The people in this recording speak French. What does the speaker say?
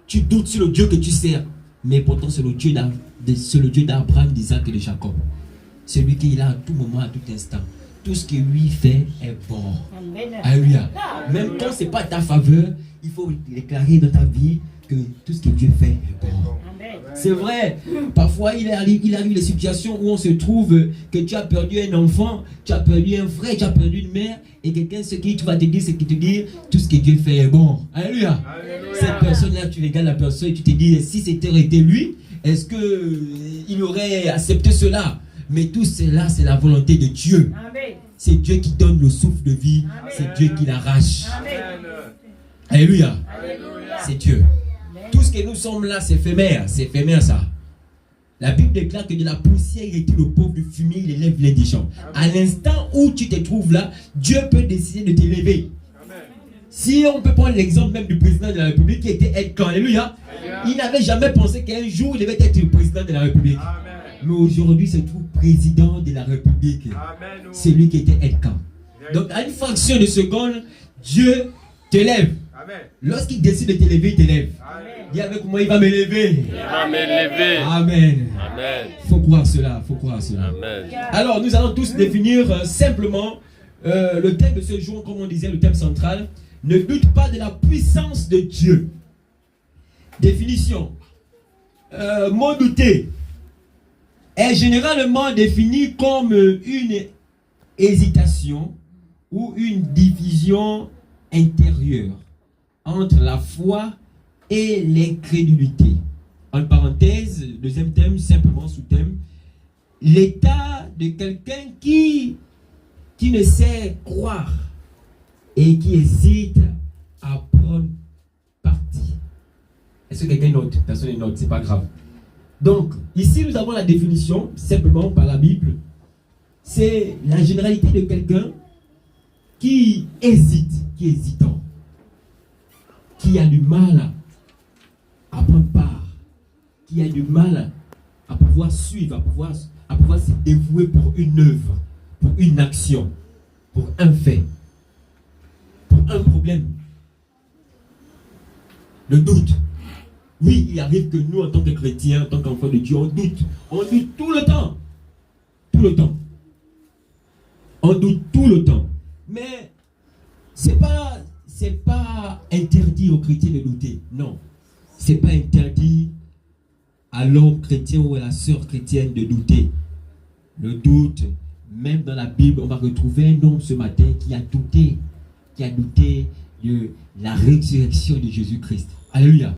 Tu doutes sur le Dieu que tu sers. Mais pourtant, c'est le Dieu d'Abraham, d'Isaac et de Jacob. Celui qui est là à tout moment, à tout instant. Tout ce qu'il lui fait est bon. Alléluia. Même quand ce n'est pas ta faveur, il faut déclarer dans ta vie que tout ce que Dieu fait est bon. C'est vrai, parfois il arrive des situations où on se trouve que tu as perdu un enfant, tu as perdu un frère, tu as perdu une mère, et quelqu'un, ce qui va te dire, c'est qu'il te dit tout ce que Dieu fait est bon. Alléluia. Cette personne-là, tu regardes la personne et tu te dis, si c'était été lui, est-ce qu'il aurait accepté cela? Mais tout cela, c'est la volonté de Dieu. C'est Dieu qui donne le souffle de vie, c'est Dieu qui l'arrache. Alléluia. C'est Dieu. Tout ce que nous sommes là, c'est éphémère ça. La Bible déclare que de la poussière, il était le pauvre du fumier, il élève l'indigent. À l'instant où tu te trouves là, Dieu peut décider de t'élever. Si on peut prendre l'exemple même du président de la République qui était Edgar, alléluia, il n'avait jamais pensé qu'un jour il devait être le président de la République. Mais aujourd'hui, c'est tout président de la République. C'est lui qui était Edgar. Donc à une fraction de seconde, Dieu t'élève. Lorsqu'il décide de t'élever, il t'élève. Dis avec moi, il va m'élever. Il va m'élever. Amen. Amen. Faut croire cela, faut croire cela. Amen. Alors, nous allons tous définir simplement le thème de ce jour, comme on disait, le thème central. Ne doute pas de la puissance de Dieu. Définition. Mot douter est généralement défini comme une hésitation ou une division intérieure entre la foi et l'incrédulité. En parenthèse, deuxième thème, simplement sous-thème, l'état de quelqu'un qui ne sait croire et qui hésite à prendre parti. Est-ce que quelqu'un note? Personne ne note, c'est pas grave. Donc, ici nous avons la définition, simplement par la Bible. C'est la généralité de quelqu'un qui hésite, qui est hésitant, qui a du mal à prendre part, qui a du mal à pouvoir suivre, à pouvoir se dévouer pour une œuvre, pour une action, pour un fait, pour un problème. Le doute. Oui, il arrive que nous, en tant que chrétiens, en tant qu'enfants de Dieu, on doute. On doute tout le temps. Tout le temps. On doute tout le temps. Mais c'est pas interdit aux chrétiens de douter. Non. C'est pas interdit à l'homme chrétien ou à la sœur chrétienne de douter. Le doute, même dans la Bible, on va retrouver un homme ce matin qui a douté de la résurrection de Jésus-Christ. Alléluia.